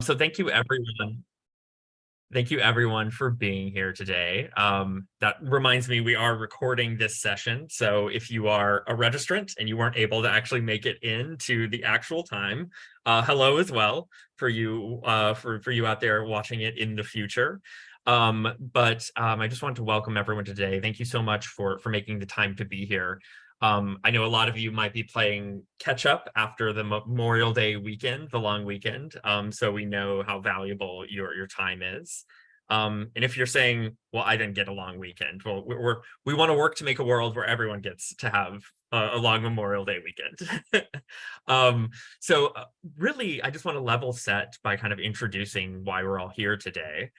So thank you everyone. Thank you everyone for being here today. That reminds me, we are recording this session. So if you are a registrant and you weren't able to actually make it into the actual time, hello as well for you for you out there watching it in the future. I just want to welcome everyone today. Thank you so much for making the time to be here. I know a lot of you might be playing catch up after the Memorial Day weekend, the long weekend. So we know how valuable your time is. And if you're saying, well, I didn't get a long weekend, well, we want to work to make a world where everyone gets to have a long Memorial Day weekend. um, really, I just want to level set by kind of introducing why we're all here today.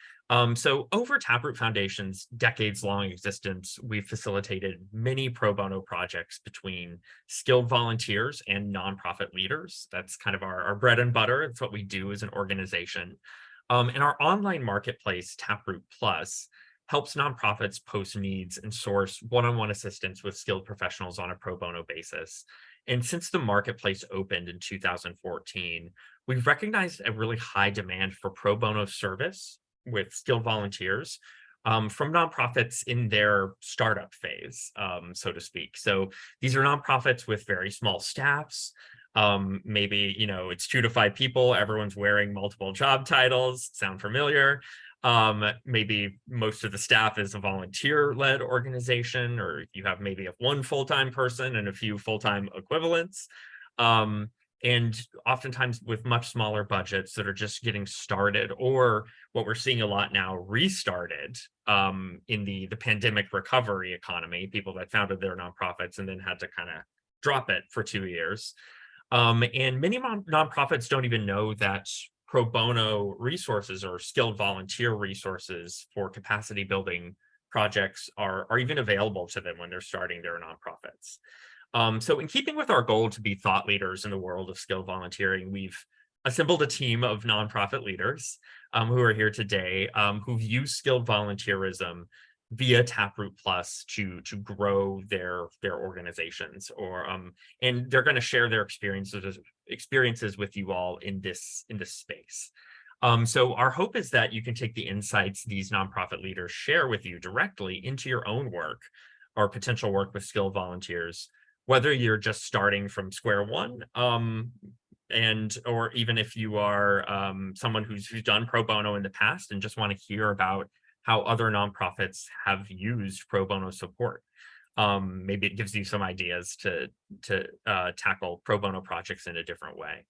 So over Taproot Foundation's decades-long existence, we've facilitated many pro bono projects between skilled volunteers and nonprofit leaders. That's kind of our bread and butter. It's what we do as an organization. And our online marketplace, Taproot Plus, helps nonprofits post needs and source one-on-one assistance with skilled professionals on a pro bono basis. And since the marketplace opened in 2014, we've recognized a really high demand for pro bono service with skilled volunteers from nonprofits in their startup phase, so to speak. So these are nonprofits with very small staffs. Maybe, it's 2 to 5 people, everyone's wearing multiple job titles, sound familiar? Maybe most of the staff is a volunteer-led organization, or you have maybe one full-time person and a few full-time equivalents. And oftentimes with much smaller budgets that are just getting started, or what we're seeing a lot now, restarted in the pandemic recovery economy, people that founded their nonprofits and then had to kind of drop it for 2 years. And many nonprofits don't even know that pro bono resources or skilled volunteer resources for capacity building projects are even available to them when they're starting their nonprofits. So in keeping with our goal to be thought leaders in the world of skilled volunteering, we've assembled a team of nonprofit leaders who are here today, who've used skilled volunteerism via Taproot Plus to grow their organizations, and they're going to share their experiences with you all in this space. So our hope is that you can take the insights these nonprofit leaders share with you directly into your own work or potential work with skilled volunteers, whether you're just starting from square one, or even if you are someone who's done pro bono in the past and just want to hear about how other nonprofits have used pro bono support. Maybe it gives you some ideas to tackle pro bono projects in a different way.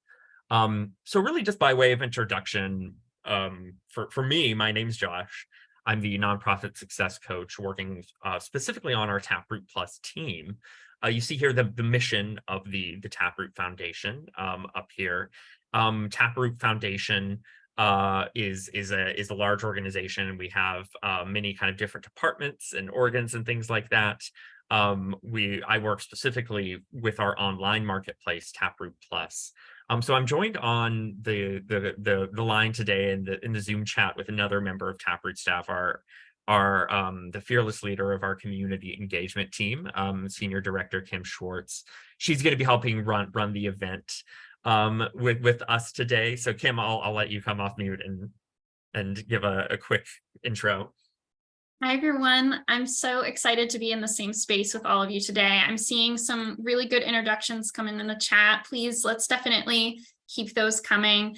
So really, just by way of introduction, for me, my name's Josh. I'm the nonprofit success coach working specifically on our Taproot Plus team. You see here the mission of the Taproot Foundation up here. Taproot Foundation is a large organization, and we have many kind of different departments and organs and things like that. I work specifically with our online marketplace, Taproot Plus. So I'm joined on the line today in the Zoom chat with another member of Taproot staff, the fearless leader of our community engagement team, Senior Director Kim Schwartz. She's going to be helping run the event with us today. So Kim, I'll let you come off mute and give a quick intro. Hi, everyone. I'm so excited to be in the same space with all of you today. I'm seeing some really good introductions coming in the chat. Please, let's definitely keep those coming.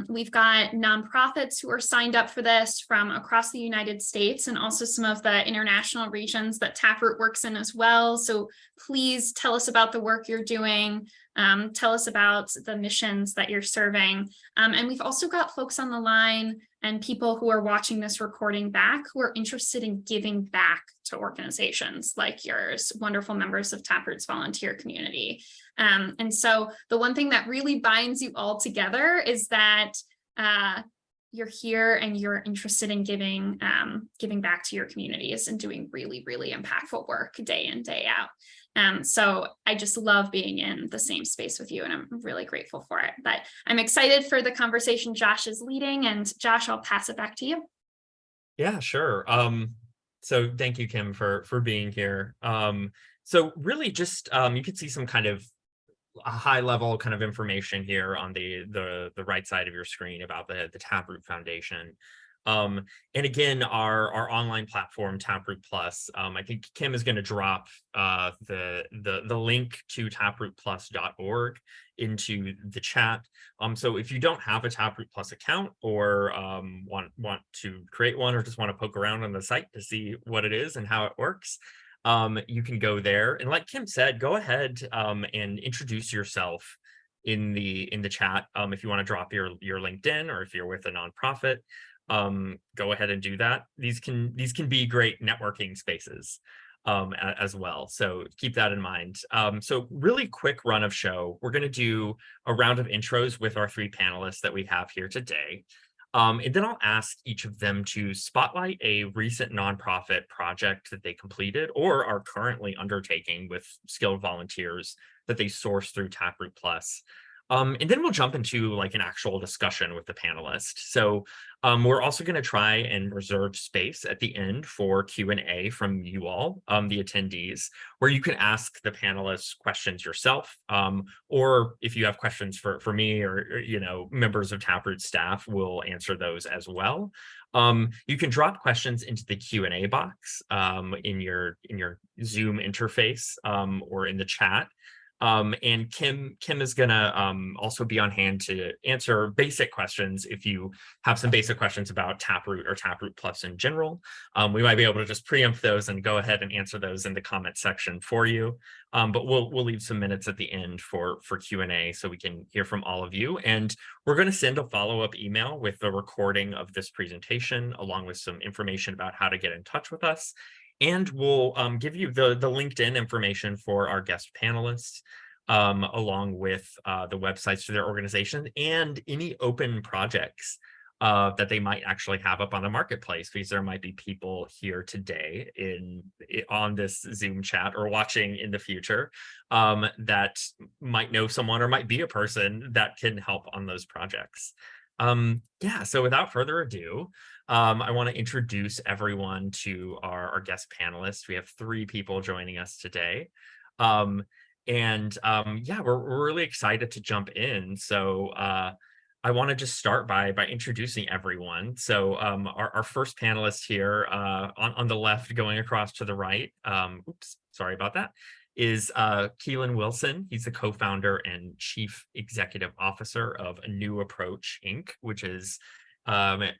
We've got nonprofits who are signed up for this from across the United States and also some of the international regions that Taproot works in as well. So please tell us about the work you're doing. Tell us about the missions that you're serving. And we've also got folks on the line and people who are watching this recording back who are interested in giving back to organizations like yours, wonderful members of Taproot's volunteer community. And so the one thing that really binds you all together is that you're here and you're interested in giving back to your communities and doing really, really impactful work day in, day out. So I just love being in the same space with you, and I'm really grateful for it. But I'm excited for the conversation Josh is leading, and Josh, I'll pass it back to you. Yeah, sure. So thank you, Kim, for being here. So really just you can see some kind of a high level kind of information here on the right side of your screen about the Taproot Foundation. And again, our online platform, Taproot Plus, I think Kim is going to drop the link to taprootplus.org into the chat. So if you don't have a Taproot Plus account, or want to create one, or just want to poke around on the site to see what it is and how it works, you can go there. And like Kim said, go ahead and introduce yourself in the chat. If you want to drop your LinkedIn, or if you're with a nonprofit, go ahead and do that. These can be great networking spaces as well. So keep that in mind. So really quick run of show. We're going to do a round of intros with our 3 panelists that we have here today. And then I'll ask each of them to spotlight a recent nonprofit project that they completed or are currently undertaking with skilled volunteers that they sourced through Taproot Plus. And then we'll jump into like an actual discussion with the panelists. So we're also going to try and reserve space at the end for Q&A from you all, the attendees, where you can ask the panelists questions yourself, or if you have questions for me or members of Taproot staff, we'll answer those as well. You can drop questions into the Q&A box in your Zoom interface or in the chat. And Kim is gonna also be on hand to answer basic questions. If you have some basic questions about Taproot or Taproot Plus in general, we might be able to just preempt those and go ahead and answer those in the comment section for you. But we'll leave some minutes at the end for Q&A so we can hear from all of you. And we're going to send a follow-up email with the recording of this presentation, along with some information about how to get in touch with us. And we'll give you the LinkedIn information for our guest panelists, along with the websites to their organization and any open projects that they might actually have up on the marketplace, because there might be people here today on this Zoom chat or watching in the future that might know someone or might be a person that can help on those projects. Yeah, so without further ado, I want to introduce everyone to our guest panelists. We have 3 people joining us today. Yeah, we're really excited to jump in. So I want to just start by introducing everyone. So our first panelist here on the left going across to the right, oops, sorry about that, is Keelan Wilson. He's the co-founder and chief executive officer of A New Approach, Inc., which is a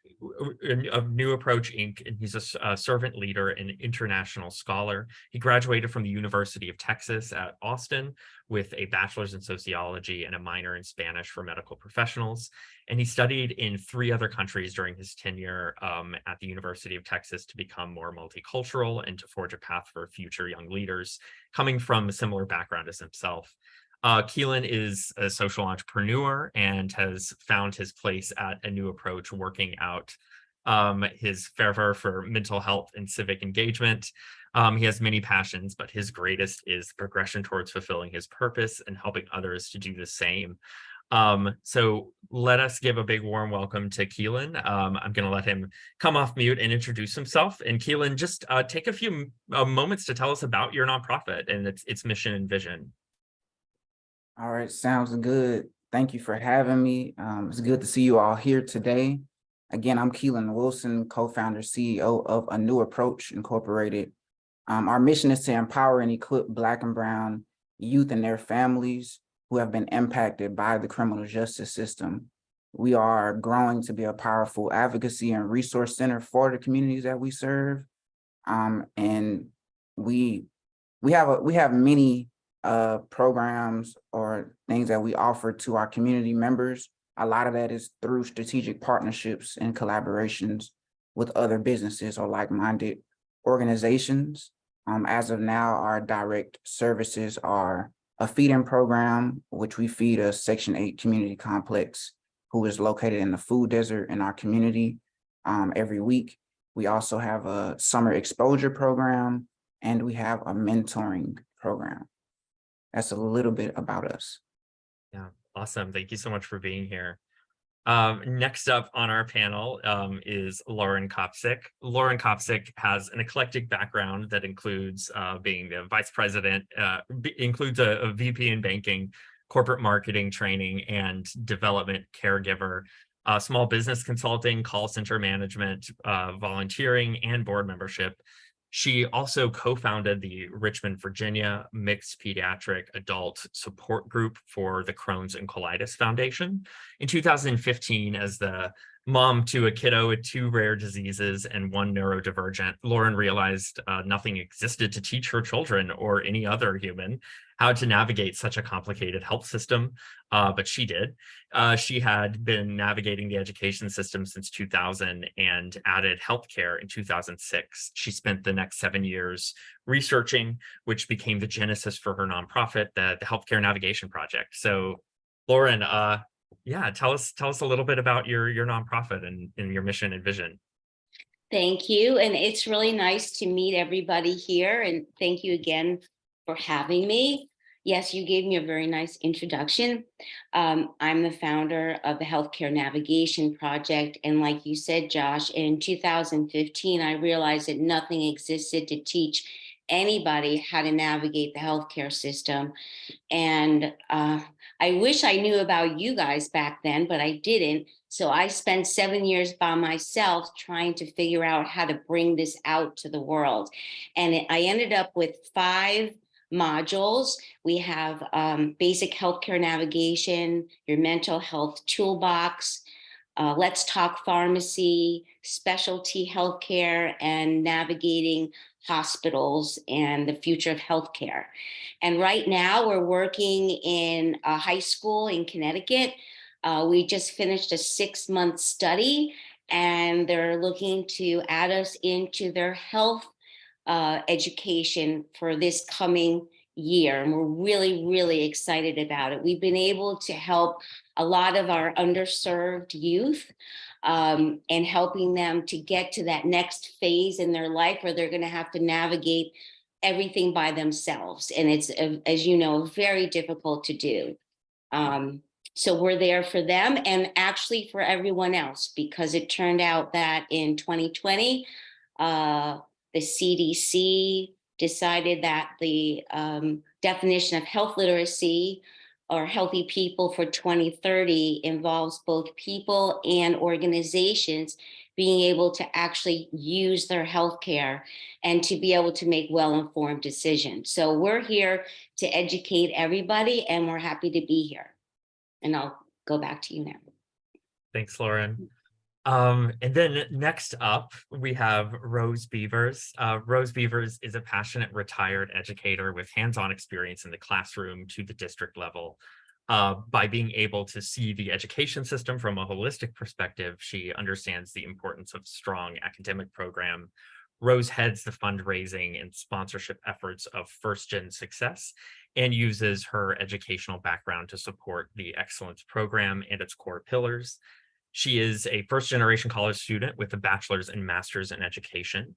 New Approach, Inc., and he's a servant leader and international scholar. He graduated from the University of Texas at Austin with a bachelor's in sociology and a minor in Spanish for medical professionals. And he studied in 3 other countries during his tenure at the University of Texas to become more multicultural and to forge a path for future young leaders coming from a similar background as himself. Keelan is a social entrepreneur and has found his place at A New Approach, working out his fervor for mental health and civic engagement. He has many passions, but his greatest is the progression towards fulfilling his purpose and helping others to do the same. So let us give a big warm welcome to Keelan. I'm going to let him come off mute and introduce himself. And Keelan, just take a few moments to tell us about your nonprofit and its mission and vision. All right, sounds good. Thank you for having me. It's good to see you all here today. Again, I'm Keelan Wilson, co-founder, CEO of A New Approach Incorporated. Our mission is to empower and equip Black and Brown youth and their families who have been impacted by the criminal justice system. We are growing to be a powerful advocacy and resource center for the communities that we serve. And we have many programs or things that we offer to our community members. A lot of that is through strategic partnerships and collaborations with other businesses or like-minded organizations. As of now, our direct services are a feeding program, which we feed a Section 8 community complex who is located in the food desert in our community every week. We also have a summer exposure program, and we have a mentoring program. That's a little bit about us. Yeah, awesome. Thank you so much for being here. Next up on our panel is Lauren Kopsick. Lauren Kopsick has an eclectic background that includes being the vice president, includes a VP in banking, corporate marketing training and development caregiver, small business consulting, call center management, volunteering, and board membership. She also co-founded the Richmond, Virginia Mixed Pediatric Adult Support Group for the Crohn's and Colitis Foundation. In 2015, as the mom to a kiddo with 2 rare diseases and 1 neurodivergent, Lauren realized nothing existed to teach her children or any other human how to navigate such a complicated health system, but she did. She had been navigating the education system since 2000 and added healthcare in 2006. She spent the next 7 years researching, which became the genesis for her nonprofit, the Healthcare Navigation Project. So, Lauren, yeah, tell us a little bit about your nonprofit and your mission and vision. Thank you. And it's really nice to meet everybody here. And thank you again for having me. Yes, you gave me a very nice introduction. I'm the founder of the Healthcare Navigation Project. And like you said, Josh, in 2015, I realized that nothing existed to teach anybody how to navigate the healthcare system. And I wish I knew about you guys back then, but I didn't. So I spent 7 years by myself trying to figure out how to bring this out to the world. And I ended up with 5 modules. We have basic healthcare navigation, your mental health toolbox, let's talk pharmacy, specialty healthcare, and navigating hospitals and the future of healthcare. And right now we're working in a high school in Connecticut. We just finished a 6-month study, and they're looking to add us into their health education for this coming year. And we're really, really excited about it. We've been able to help a lot of our underserved youth and helping them to get to that next phase in their life where they're going to have to navigate everything by themselves. And it's, as you know, very difficult to do. So we're there for them and actually for everyone else, because it turned out that in 2020, the CDC decided that the definition of health literacy or healthy people for 2030 involves both people and organizations being able to actually use their healthcare and to be able to make well-informed decisions. So we're here to educate everybody, and we're happy to be here. And I'll go back to you now. Thanks, Lauren. And then next up, we have Rose Beavers. Rose Beavers is a passionate retired educator with hands-on experience in the classroom to the district level. By being able to see the education system from a holistic perspective, she understands the importance of strong academic program. Rose heads the fundraising and sponsorship efforts of First Gen Success and uses her educational background to support the Excellence Program and its core pillars. She is a first-generation college student with a bachelor's and master's in education.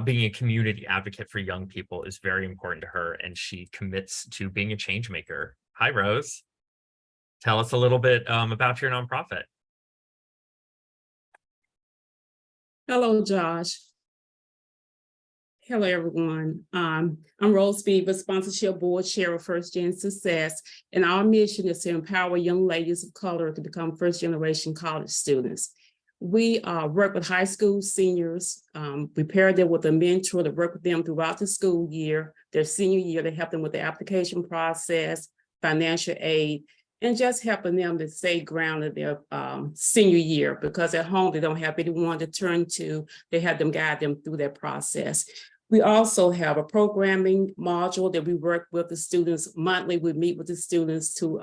Being a community advocate for young people is very important to her, and she commits to being a change maker. Hi, Rose. Tell us a little bit about your nonprofit. Hello, Josh. Hello, everyone. I'm Rose Beavers, Sponsorship Board Chair of First Gen Success, and our mission is to empower young ladies of color to become first-generation college students. We work with high school seniors, we pair them with a mentor to work with them throughout the school year, their senior year, to help them with the application process, financial aid, and just helping them to stay grounded their senior year, because at home they don't have anyone to turn to. They have them guide them through that process. We also have a programming module that we work with the students monthly. We meet with the students to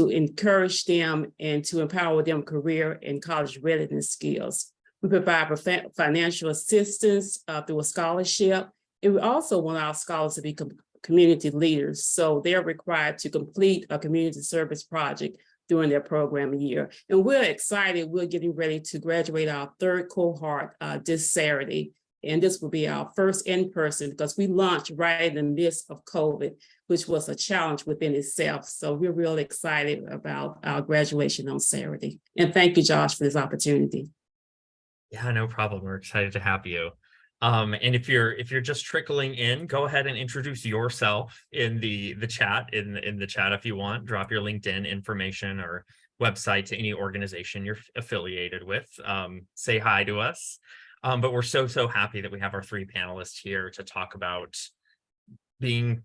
encourage them and to empower them career and college readiness skills. We provide financial assistance through a scholarship. And we also want our scholars to be community leaders. So they're required to complete a community service project during their program year. And we're excited. We're getting ready to graduate our 3rd cohort this Saturday. And this will be our first in-person, because we launched right in the midst of COVID, which was a challenge within itself. So we're really excited about our graduation on Saturday. And thank you, Josh, for this opportunity. Yeah, no problem. We're excited to have you. And if you're just trickling in, go ahead and introduce yourself in the chat, in the chat if you want. Drop your LinkedIn information or website to any organization you're affiliated with. Say hi to us. But we're so happy that we have our three panelists here to talk about being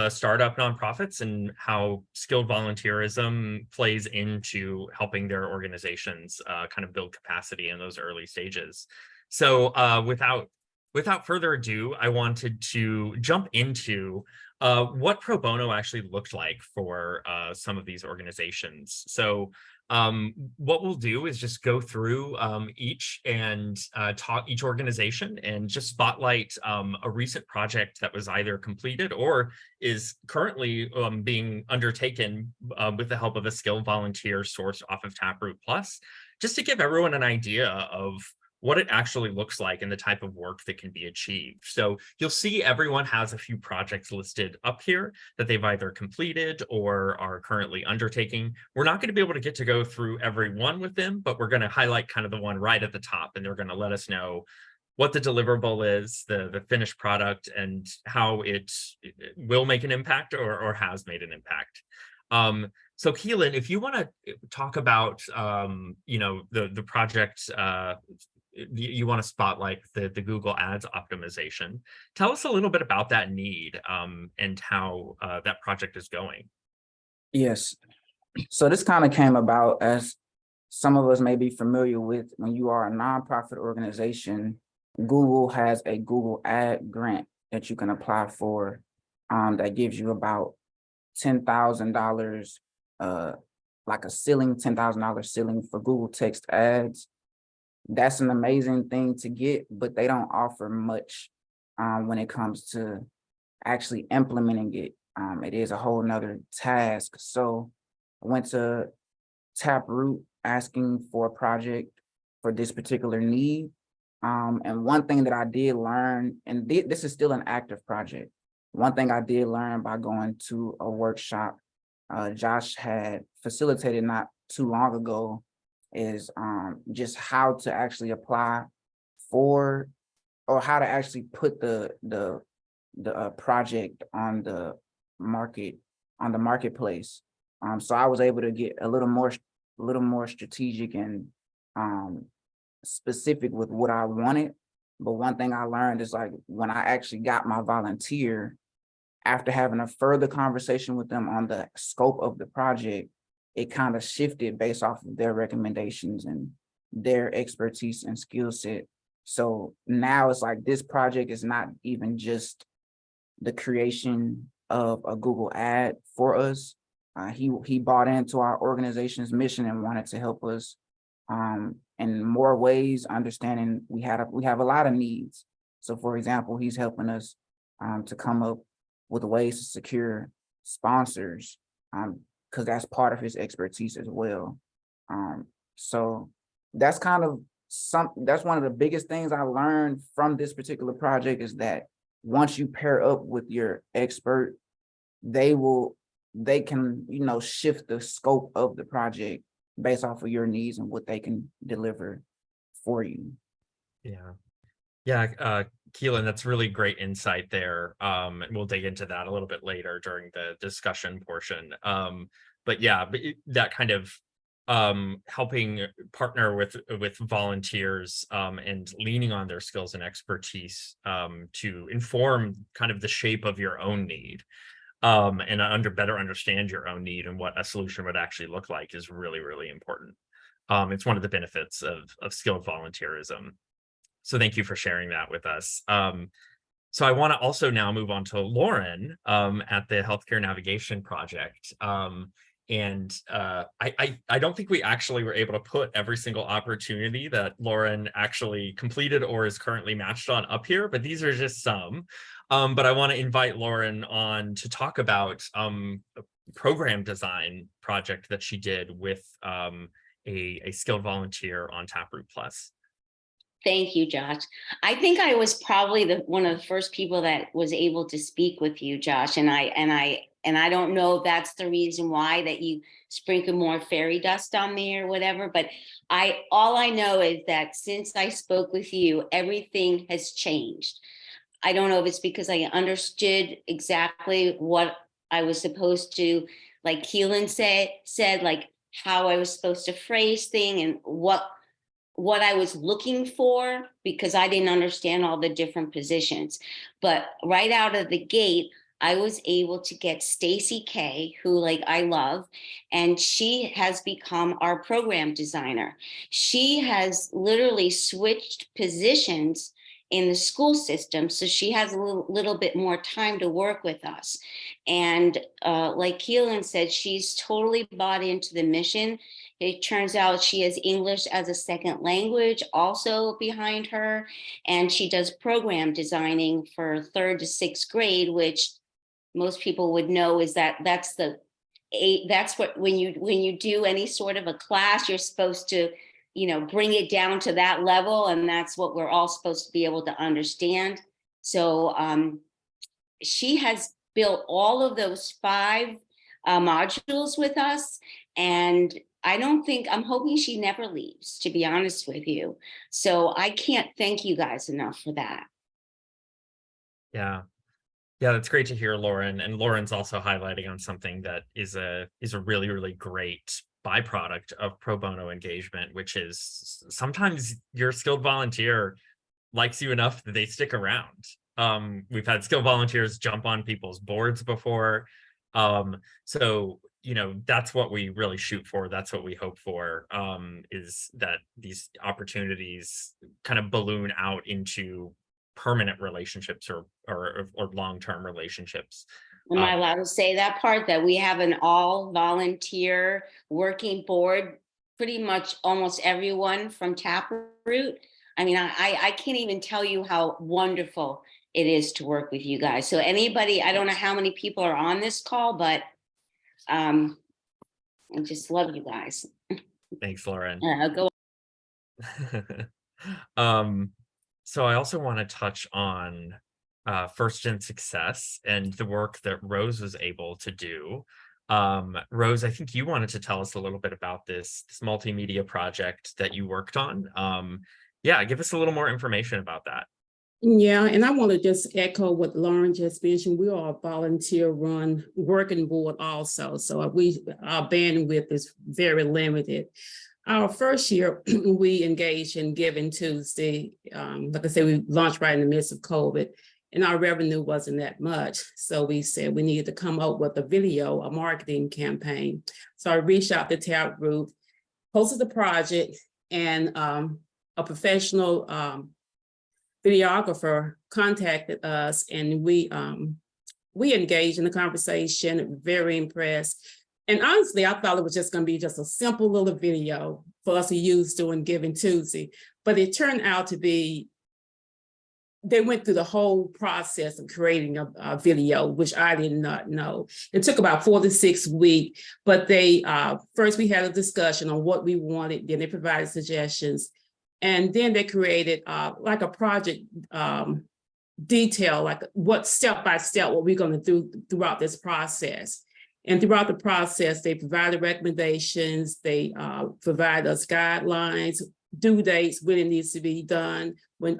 startup nonprofits and how skilled volunteerism plays into helping their organizations kind of build capacity in those early stages. So without further ado, I wanted to jump into what pro bono actually looked like for some of these organizations. So what we'll do is just go through each and talk each organization and just spotlight a recent project that was either completed or is currently being undertaken with the help of a skilled volunteer sourced off of Taproot Plus, just to give everyone an idea of what it actually looks like and the type of work that can be achieved. So you'll see everyone has a few projects listed up here that they've either completed or are currently undertaking. We're not going to be able to go through every one with them, but we're going to highlight kind of the one right at the top, and they're going to let us know what the deliverable is, the finished product, and how it will make an impact or has made an impact. So Keelan, if you want to talk about, the project, you want to spotlight the Google Ads optimization. Tell us a little bit about that need and how that project is going. Yes. So this kind of came about, as some of us may be familiar with, when you are a nonprofit organization, Google has a Google Ad grant that you can apply for that gives you about $10,000, like a ceiling, $10,000 ceiling for Google text ads. That's an amazing thing to get, but they don't offer much when it comes to actually implementing it. It is a whole nother task. So I went to Taproot asking for a project for this particular need. And one thing that I did learn, and this is still an active project, one thing I did learn by going to a workshop Josh had facilitated not too long ago, is just how to actually apply for, or how to actually put the project on the marketplace. So I was able to get a little more strategic and specific with what I wanted. But one thing I learned is, like, when I actually got my volunteer, after having a further conversation with them on the scope of the project, it kind of shifted based off of their recommendations and their expertise and skill set. So now it's like, this project is not even just the creation of a Google ad for us. He bought into our organization's mission and wanted to help us in more ways, understanding we have a lot of needs. So for example, he's helping us to come up with ways to secure sponsors, because that's part of his expertise as well. So that's kind of that's one of the biggest things I learned from this particular project, is that once you pair up with your expert, they can, shift the scope of the project based off of your needs and what they can deliver for you. Yeah, Keelan, that's really great insight there. And we'll dig into that a little bit later during the discussion portion. But yeah, that kind of helping partner with volunteers and leaning on their skills and expertise to inform kind of the shape of your own need. And better understand your own need and what a solution would actually look like is really, really important. It's one of the benefits of skilled volunteerism. So thank you for sharing that with us. So I want to also now move on to Lauren at the Healthcare Navigation Project. And I don't think we actually were able to put every single opportunity that Lauren actually completed or is currently matched on up here, but these are just some. But I want to invite Lauren on to talk about a program design project that she did with a skilled volunteer on Taproot Plus. Thank you, Josh. I think I was probably one of the first people that was able to speak with you, Josh, and I And I don't know if that's the reason why that you sprinkle more fairy dust on me or whatever, but all I know is that since I spoke with you, everything has changed. I don't know if it's because I understood exactly what I was supposed to, like Keelan said, like how I was supposed to phrase thing and what I was looking for, because I didn't understand all the different positions. But right out of the gate, I was able to get Stacy K, who like I love, and she has become our program designer. She has literally switched positions in the school system, so she has a little bit more time to work with us. And like Keelan said, she's totally bought into the mission. It turns out she has English as a second language also behind her, and she does program designing for 3rd to 6th grade, which most people would know is that's what when you do any sort of a class, you're supposed to, bring it down to that level, and that's what we're all supposed to be able to understand. So she has built all of those 5 modules with us, and I'm hoping she never leaves, to be honest with you. So I can't thank you guys enough for that. Yeah. Yeah, that's great to hear, Lauren. And Lauren's also highlighting on something that is a really, really great byproduct of pro bono engagement, which is sometimes your skilled volunteer likes you enough that they stick around. We've had skilled volunteers jump on people's boards before. So, that's what we really shoot for. That's what we hope for, is that these opportunities kind of balloon out into permanent relationships or long-term relationships. Am I allowed to say that part, that we have an all volunteer working board, pretty much almost everyone from Taproot? I mean, I can't even tell you how wonderful it is to work with you guys. So anybody, I don't know how many people are on this call, but I just love you guys. Thanks, Lauren. Go. So I also want to touch on First Gen Success and the work that Rose was able to do. Rose, I think you wanted to tell us a little bit about this multimedia project that you worked on. Yeah, give us a little more information about that. Yeah, and I want to just echo what Lauren just mentioned. We are a volunteer-run working board also, so our bandwidth is very limited. Our first year, we engaged in Giving Tuesday. Like I said, we launched right in the midst of COVID, and our revenue wasn't that much. So we said we needed to come up with a marketing campaign. So I reached out to Taproot, posted the project, and a professional videographer contacted us, and we engaged in the conversation, very impressed. And honestly, I thought it was just going to be just a simple little video for us to use during Giving Tuesday. But it turned out to be, they went through the whole process of creating a video, which I did not know. It took about 4 to 6 weeks, but they first we had a discussion on what we wanted, then they provided suggestions. And then they created like a project detail, like what step by step, what we're going to do throughout this process. And throughout the process, they provided recommendations, they provide us guidelines, due dates, when it needs to be done. When,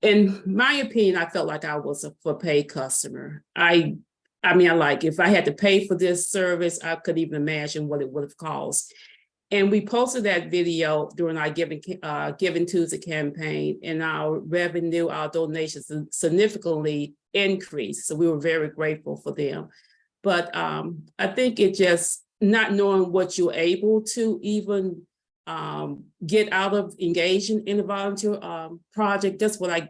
in my opinion, I felt like I was a paid customer. I mean, if I had to pay for this service, I couldn't even imagine what it would have cost. And we posted that video during our Giving Tuesday campaign, and our revenue, our donations significantly increased. So we were very grateful for them. But I think it just not knowing what you're able to even get out of engaging in a volunteer project. That's what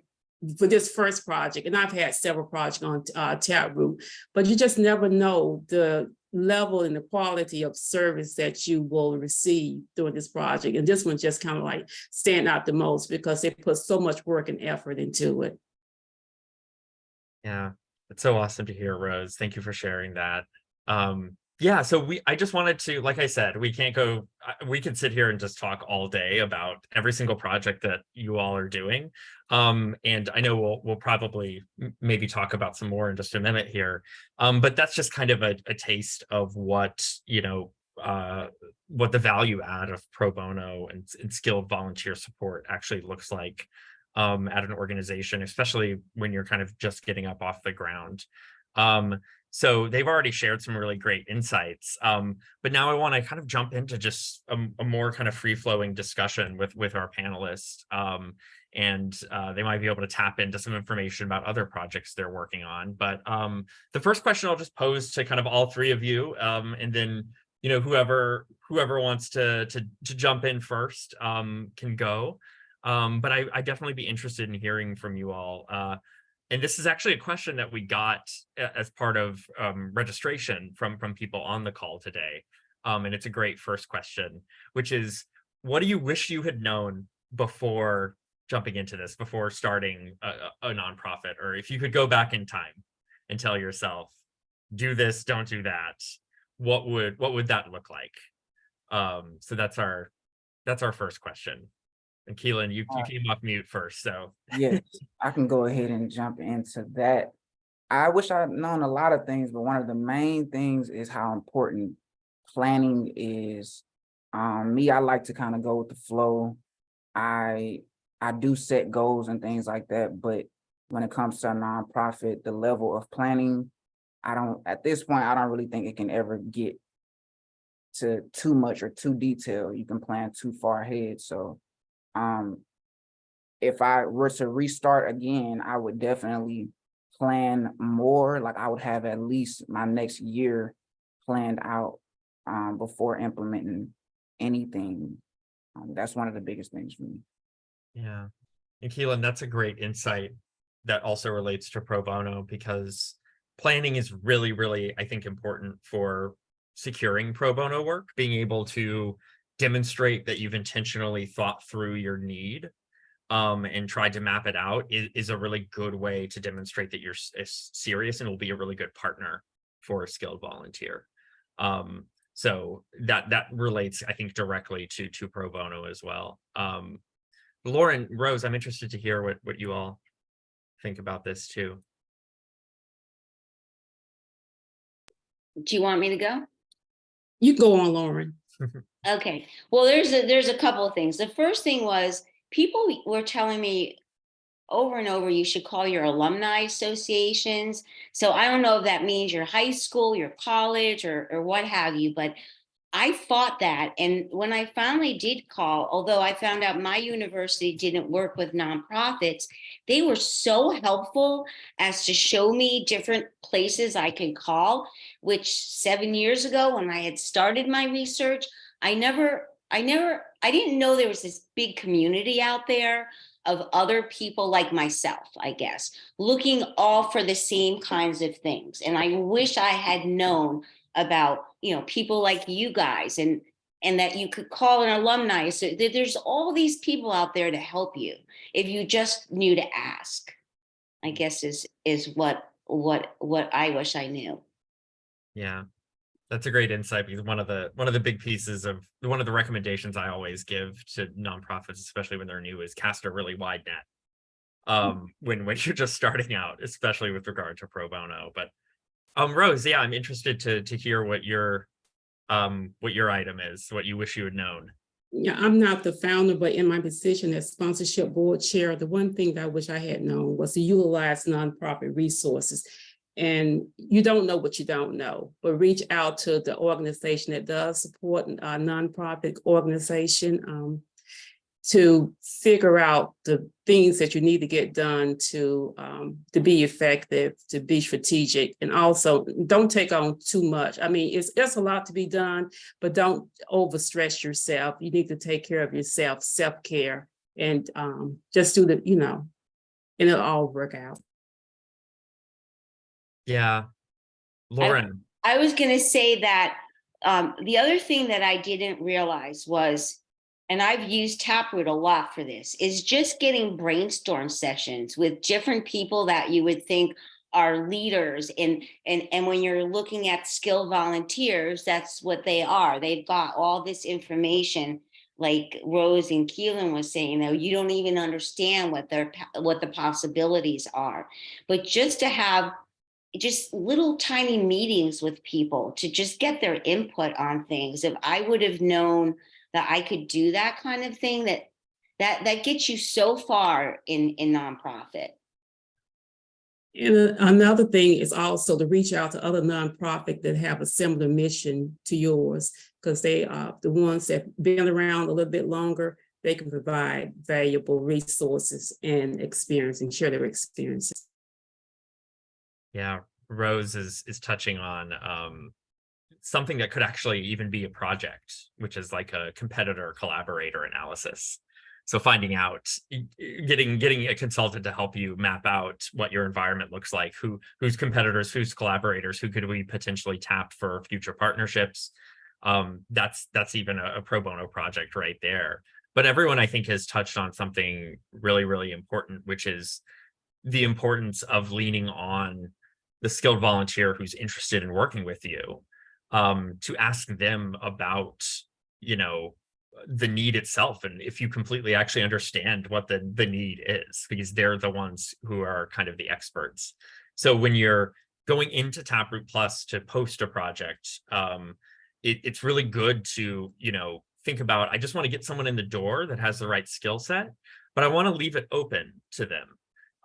for this first project, and I've had several projects on Taproot, but you just never know the level and the quality of service that you will receive during this project. And this one just kind of like stand out the most because they put so much work and effort into it. Yeah, it's so awesome to hear, Rose. Thank you for sharing that. Yeah, so I just wanted to, like I said, we can't go, we could sit here and just talk all day about every single project that you all are doing. And I know we'll probably maybe talk about some more in just a minute here. But that's just kind of a taste of what, what the value add of pro bono and skilled volunteer support actually looks like at an organization, especially when you're kind of just getting up off the ground. So they've already shared some really great insights. But now I want to kind of jump into just a more kind of free-flowing discussion with our panelists. And they might be able to tap into some information about other projects they're working on. But the first question I'll just pose to kind of all three of you, and then whoever wants to jump in first can go. But I'd definitely be interested in hearing from you all. And this is actually a question that we got as part of registration from people on the call today. And it's a great first question, which is, what do you wish you had known before jumping into this, before starting a nonprofit? Or if you could go back in time and tell yourself, do this, don't do that, what would that look like? So that's our first question. And Keelan, you came off mute first, so. Yes, I can go ahead and jump into that. I wish I'd known a lot of things, but one of the main things is how important planning is. Me, I like to kind of go with the flow. I do set goals and things like that, but when it comes to a nonprofit, the level of planning, at this point, I don't really think it can ever get to too much or too detailed. You can plan too far ahead. So if I were to restart again, I would definitely plan more. Like, I would have at least my next year planned out before implementing anything. That's one of the biggest things for me. Yeah. And Keelan, that's a great insight that also relates to pro bono, because planning is really, really, I think, important for securing pro bono work. Being able to demonstrate that you've intentionally thought through your need and tried to map it out is a really good way to demonstrate that you're serious and will be a really good partner for a skilled volunteer. So that relates, I think, directly to pro bono as well. Lauren, Rose, I'm interested to hear what you all think about this too. Do you want me to go? You go on, Lauren. Okay. Well, there's a couple of things. The first thing was, people were telling me over and over, you should call your alumni associations. So I don't know if that means your high school, your college, or what have you, but I fought that. And when I finally did call, although I found out my university didn't work with nonprofits, they were so helpful as to show me different places I could call, which 7 years ago, when I had started my research, I didn't know there was this big community out there of other people like myself, I guess, looking all for the same kinds of things. And I wish I had known about, people like you guys, and that you could call an alumni. So there's all these people out there to help you if you just knew to ask, I guess is what I wish I knew. Yeah, that's a great insight, because one of the big pieces of one of the recommendations I always give to nonprofits, especially when they're new, is cast a really wide net when you're just starting out, especially with regard to pro bono. But Rose, yeah, I'm interested to hear what your item is, what you wish you had known. Yeah, I'm not the founder, but in my position as sponsorship board chair, the one thing that I wish I had known was to utilize nonprofit resources. And you don't know what you don't know, but reach out to the organization that does support a nonprofit organization to figure out the things that you need to get done to be effective, to be strategic, and also don't take on too much. I mean, it's a lot to be done, but don't overstress yourself. You need to take care of yourself, self-care, and just do the, and it'll all work out. Yeah, Lauren. I was going to say that the other thing that I didn't realize was, and I've used Taproot a lot for this, is just getting brainstorm sessions with different people that you would think are leaders, and when you're looking at skilled volunteers, that's what they are. They've got all this information, like Rose and Keelan was saying, though, you don't even understand what the possibilities are. But just to have just little tiny meetings with people to just get their input on things. If I would have known that I could do that kind of thing, that gets you so far in nonprofit. And another thing is also to reach out to other nonprofits that have a similar mission to yours, because they are the ones that have been around a little bit longer. They can provide valuable resources and experience and share their experiences. Yeah, Rose is touching on something that could actually even be a project, which is like a competitor collaborator analysis. So finding out, getting a consultant to help you map out what your environment looks like, who's competitors, who's collaborators, who could we potentially tap for future partnerships. That's even a pro bono project right there. But everyone, I think, has touched on something really, really important, which is the importance of leaning on the skilled volunteer who's interested in working with you, to ask them about, the need itself, and if you completely actually understand what the need is, because they're the ones who are kind of the experts. So when you're going into Taproot Plus to post a project, it's really good to, think about, I just want to get someone in the door that has the right skill set, but I want to leave it open to them.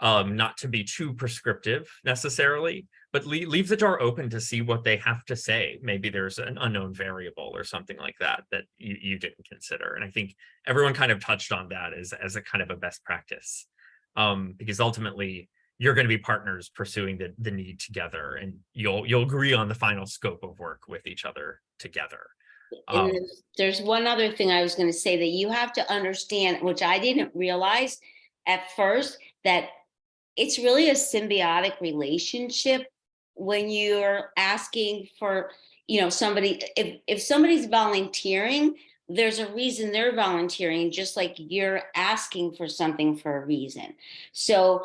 Not to be too prescriptive necessarily, but leave the door open to see what they have to say. Maybe there's an unknown variable or something like that you didn't consider. And I think everyone kind of touched on that as a kind of a best practice, because ultimately you're going to be partners pursuing the need together, and you'll agree on the final scope of work with each other together. And there's one other thing I was going to say that you have to understand, which I didn't realize at first, that it's really a symbiotic relationship when you're asking for, somebody, if somebody's volunteering, there's a reason they're volunteering, just like you're asking for something for a reason. So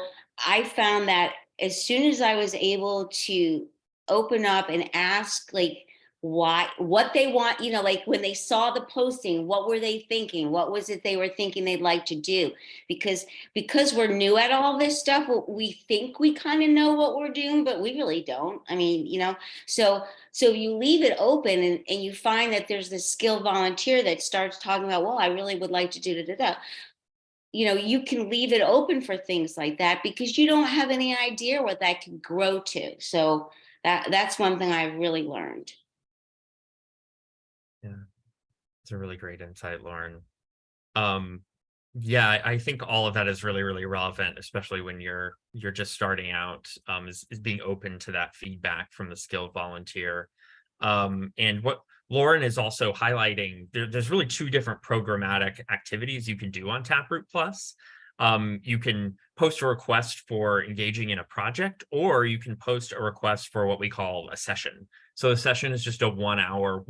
I found that as soon as I was able to open up and ask, like, what they want, like when they saw the posting, what were they thinking? What was it they were thinking they'd like to do? Because we're new at all this stuff, we think we kind of know what we're doing, but we really don't. I mean, so you leave it open, and you find that there's this skilled volunteer that starts talking about, well, I really would like to do da. You can leave it open for things like that, because you don't have any idea what that can grow to. So that's one thing I've really learned. Yeah, it's a really great insight, Lauren. Yeah, I think all of that is really, really relevant, especially when you're just starting out, is being open to that feedback from the skilled volunteer. And what Lauren is also highlighting, there's really two different programmatic activities you can do on Taproot Plus. You can post a request for engaging in a project, or you can post a request for what we call a session. So a session is just a 1 hour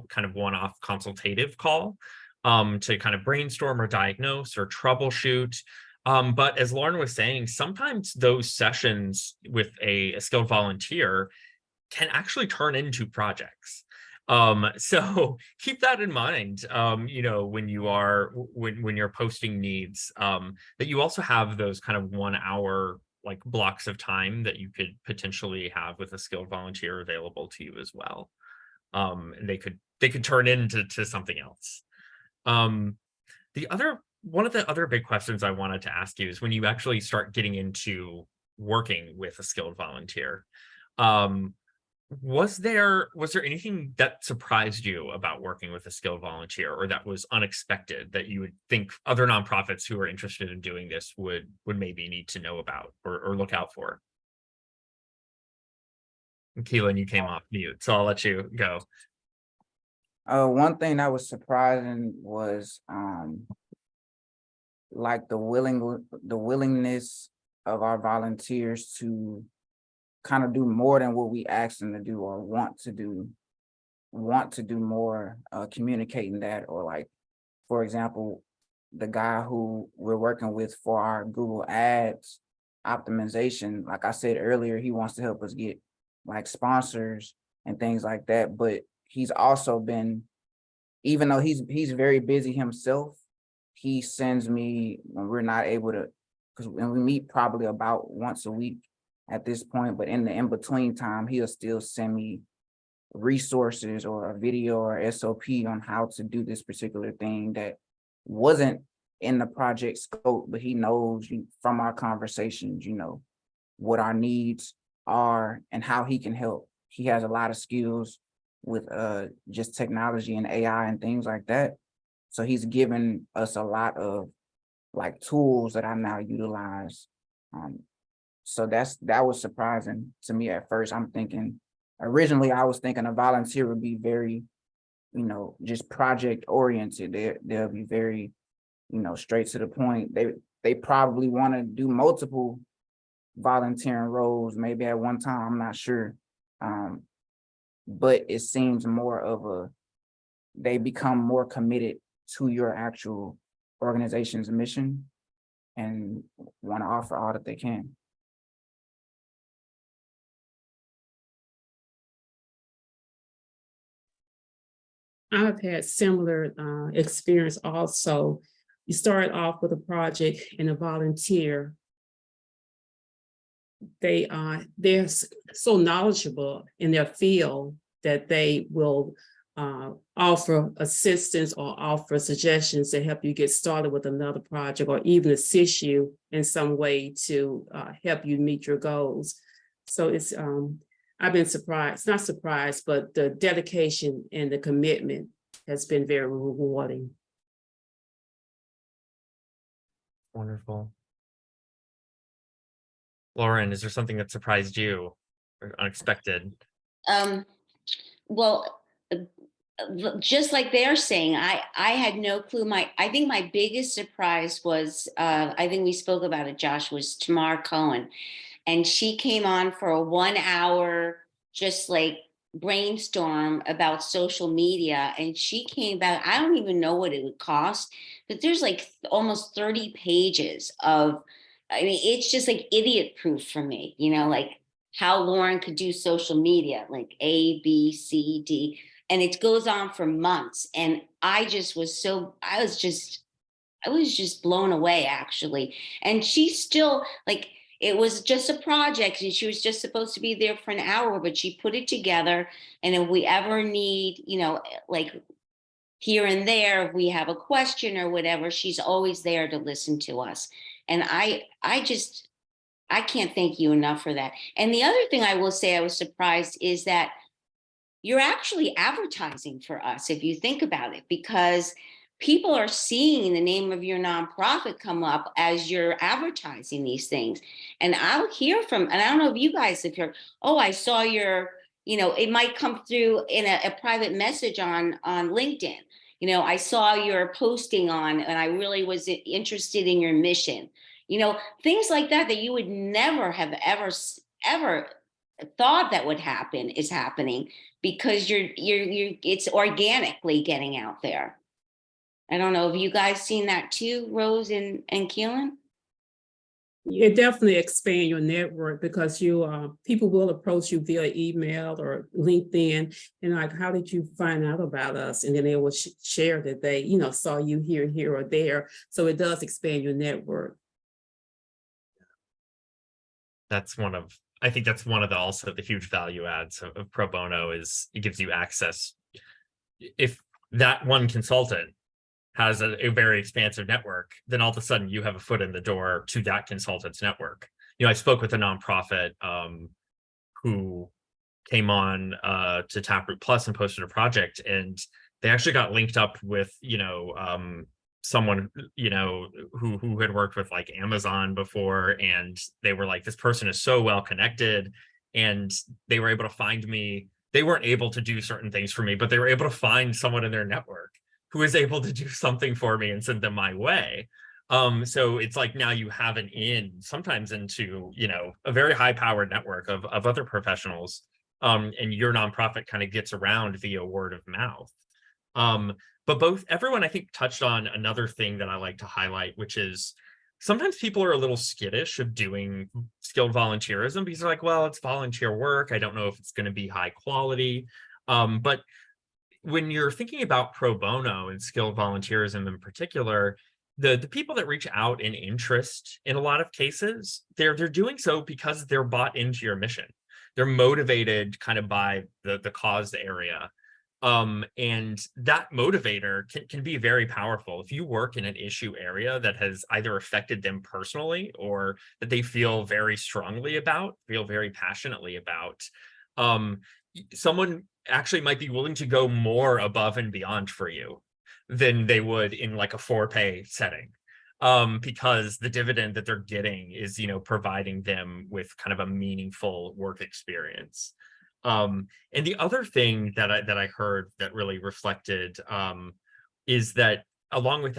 kind of one-off consultative call, to kind of brainstorm or diagnose or troubleshoot. But as Lauren was saying, sometimes those sessions with a skilled volunteer can actually turn into projects. So keep that in mind, when you're posting needs, that you also have those kind of 1 hour like blocks of time that you could potentially have with a skilled volunteer available to you as well. And they could turn into something else. One of the other big questions I wanted to ask you is, when you actually start getting into working with a skilled volunteer, was there anything that surprised you about working with a skilled volunteer, or that was unexpected, that you would think other nonprofits who are interested in doing this would maybe need to know about or look out for? Keelan, you came off mute, so I'll let you go. One thing that was surprising was like the willingness of our volunteers to kind of do more than what we ask them to do, or want to do more, communicating that. Or like, for example, the guy who we're working with for our Google ads, optimization. Like I said earlier, he wants to help us get like sponsors and things like that. But he's also been, even though he's very busy himself, he sends me when we're not able to, because when we meet probably about once a week at this point, but in the in-between time, he'll still send me resources or a video or SOP on how to do this particular thing that wasn't in the project scope, but he knows from our conversations, what our needs are and how he can help. He has a lot of skills with just technology and AI and things like that. So he's given us a lot of like tools that I now utilize. So that was surprising to me at first. Originally I was thinking a volunteer would be very, just project oriented. They'll be very, straight to the point. They probably want to do multiple volunteering roles, maybe at one time, I'm not sure. But it seems they become more committed to your actual organization's mission and want to offer all that they can. I've had similar experience also. You start off with a project and a volunteer. They're so knowledgeable in their field that they will offer assistance or offer suggestions to help you get started with another project, or even assist you in some way to help you meet your goals. So it's I've been surprised, not surprised, but the dedication and the commitment has been very rewarding. Wonderful. Lauren, is there something that surprised you or unexpected? Well, just like they're saying, I had no clue. I think my biggest surprise was, I think we spoke about it, Josh, was Tamar Cohen. And she came on for a 1 hour, just like brainstorm about social media. And she came back, I don't even know what it would cost, but there's like almost 30 pages of, I mean, it's just like idiot proof for me, like how Lauren could do social media, like A, B, C, D, and it goes on for months. And I was just blown away, actually. And she's still like, it was just a project and she was just supposed to be there for an hour, but she put it together. And if we ever need, like here and there, if we have a question or whatever, she's always there to listen to us. And I can't thank you enough for that. And the other thing I will say, I was surprised, is that you're actually advertising for us, if you think about it, because people are seeing the name of your nonprofit come up as you're advertising these things. And I'll hear from, and I don't know if you guys have heard, oh, I saw your, it might come through in a private message on LinkedIn. I saw your posting and I really was interested in your mission. Things like that you would never have ever thought that would happen is happening, because it's organically getting out there. I don't know if you guys seen that too, Rose and Keelan? It definitely expand your network, because people will approach you via email or LinkedIn, and like, how did you find out about us? And then they will share that they, saw you here or there. So it does expand your network. I think that's one of the huge value adds of pro bono is it gives you access. If that one consultant has a very expansive network, then all of a sudden you have a foot in the door to that consultant's network. I spoke with a nonprofit who came on to Taproot Plus and posted a project, and they actually got linked up with someone who had worked with like Amazon before, and they were like, this person is so well connected, and they were able to find me. They weren't able to do certain things for me, but they were able to find someone in their network who was able to do something for me and send them my way. So it's like now you have an in sometimes into, a very high powered network of other professionals. And your nonprofit kind of gets around via word of mouth. But everyone I think touched on another thing that I like to highlight, which is sometimes people are a little skittish of doing skilled volunteerism because they're like, well, it's volunteer work. I don't know if it's going to be high quality. But when you're thinking about pro bono and skilled volunteerism in particular, the people that reach out in interest in a lot of cases, they're doing so because they're bought into your mission. They're motivated kind of by the cause area. And that motivator can be very powerful. If you work in an issue area that has either affected them personally or that they feel very strongly about, feel very passionately about, someone actually might be willing to go more above and beyond for you than they would in like a for-pay setting, because the dividend that they're getting is, providing them with kind of a meaningful work experience. And the other thing that I heard that really reflected is that along with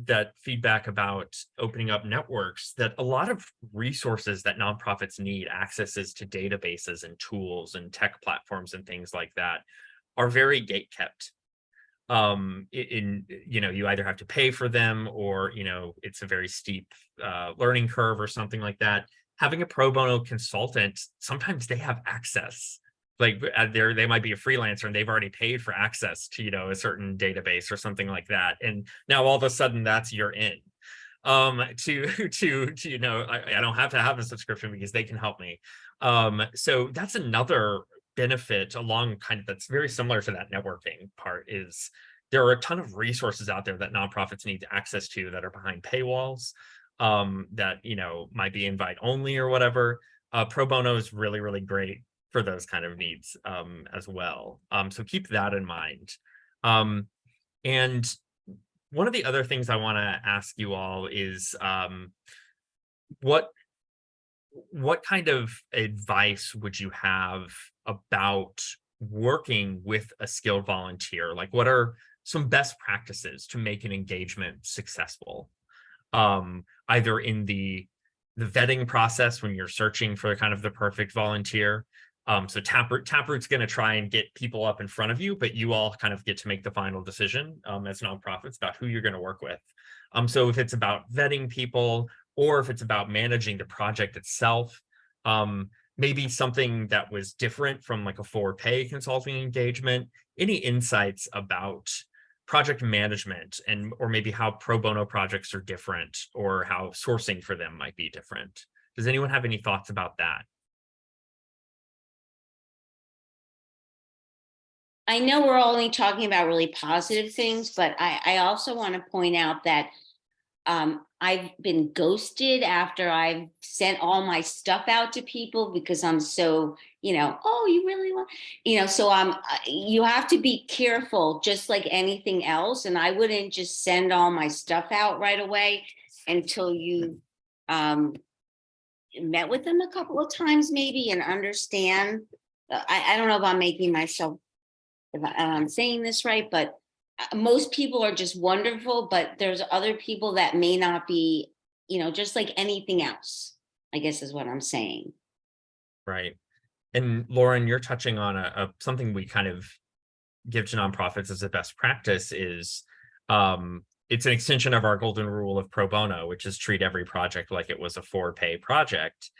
that feedback about opening up networks, that a lot of resources that nonprofits need, accesses to databases and tools and tech platforms and things like that, are very gate kept. You either have to pay for them or, it's a very steep learning curve or something like that. Having a pro bono consultant, sometimes they have access. Like they might be a freelancer and they've already paid for access to, a certain database or something like that. And now all of a sudden that's your in. I don't have to have a subscription because they can help me. So that's another benefit along kind of that's very similar to that networking part, is there are a ton of resources out there that nonprofits need access to that are behind paywalls, that might be invite only or whatever. Pro bono is really, really great for those kind of needs as well. So keep that in mind. And one of the other things I want to ask you all is what kind of advice would you have about working with a skilled volunteer? Like, what are some best practices to make an engagement successful? Either in the vetting process when you're searching for kind of the perfect volunteer. So Taproot's going to try and get people up in front of you, but you all kind of get to make the final decision as nonprofits about who you're going to work with. So if it's about vetting people, or if it's about managing the project itself, maybe something that was different from like a for-pay consulting engagement, any insights about project management or maybe how pro bono projects are different or how sourcing for them might be different. Does anyone have any thoughts about that? I know we're only talking about really positive things, but I also want to point out that I've been ghosted after I've sent all my stuff out to people because I'm so, oh, you really want, so you have to be careful, just like anything else. And I wouldn't just send all my stuff out right away until you met with them a couple of times maybe and understand. I don't know if I'm making myself, if I'm saying this right, but most people are just wonderful, but there's other people that may not be, just like anything else, I guess is what I'm saying. Right. And Lauren, you're touching on something we kind of give to nonprofits as a best practice is it's an extension of our golden rule of pro bono, which is treat every project like it was a for-pay project.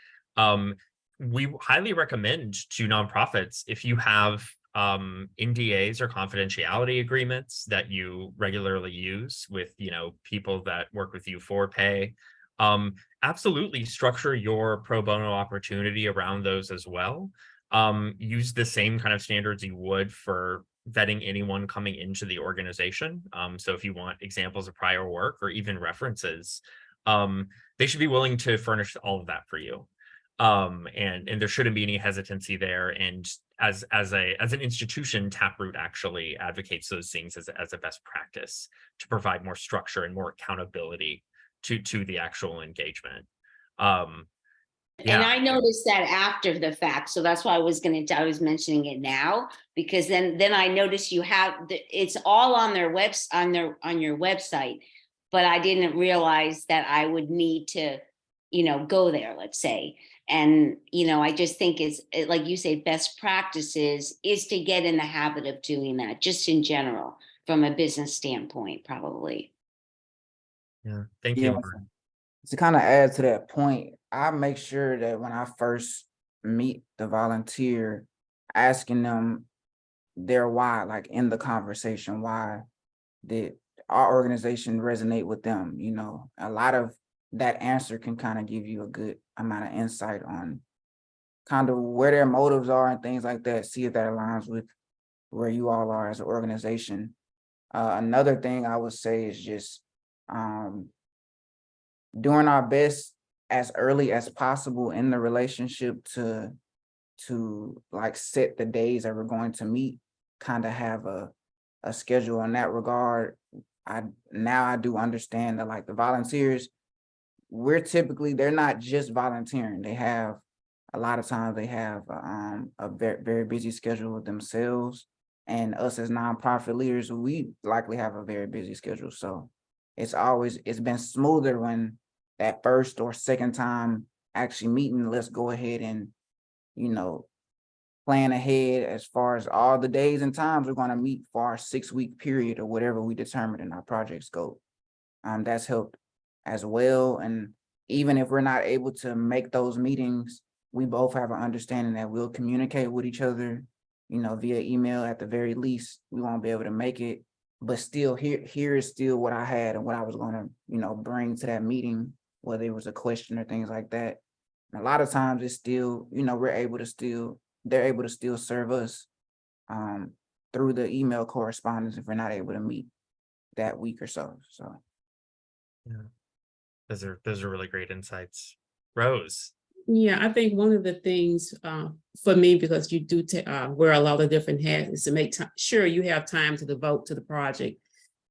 We highly recommend to nonprofits, if you have NDAs or confidentiality agreements that you regularly use with people that work with you for pay, absolutely structure your pro bono opportunity around those as well. Use the same kind of standards you would for vetting anyone coming into the organization. So if you want examples of prior work or even references, they should be willing to furnish all of that for you. And there shouldn't be any hesitancy there. And as an institution, Taproot actually advocates those things as a best practice to provide more structure and more accountability to the actual engagement. Yeah. And I noticed that after the fact, so that's why I was mentioning it now, because then I noticed you have it's all on their on your website, but I didn't realize that I would need to, go there, let's say. And, I just think like you say, best practices is to get in the habit of doing that, just in general, from a business standpoint, probably. Yeah. Thank you. to kind of add to that point, I make sure that when I first meet the volunteer, asking them their why, like in the conversation, why did our organization resonate with them? You know, a lot of that answer can kind of give you a good amount of insight on kind of where their motives are and things like that. See if that aligns with where you all are as an organization. Another thing I would say is just doing our best as early as possible in the relationship to like set the days that we're going to meet, kind of have a schedule in that regard. I do understand that like the volunteers, they're not just volunteering. They have a lot of times they have a very, very busy schedule with themselves, and us as nonprofit leaders, we likely have a very busy schedule. So it's been smoother when that first or second time actually meeting, let's go ahead and, you know, plan ahead as far as all the days and times we're going to meet for our 6-week period or whatever we determine in our project scope. That's helped as well. And even if we're not able to make those meetings, we both have an understanding that we'll communicate with each other, you know, via email at the very least. We won't be able to make it, but still here is still what I had and what I was going to, you know, bring to that meeting, whether it was a question or things like that. And a lot of times it's still, you know, they're able to still serve us through the email correspondence if we're not able to meet that week or so. So yeah, those are really great insights. Rose. Yeah, I think one of the things for me, because you do wear a lot of different hats, is to make sure you have time to devote to the project.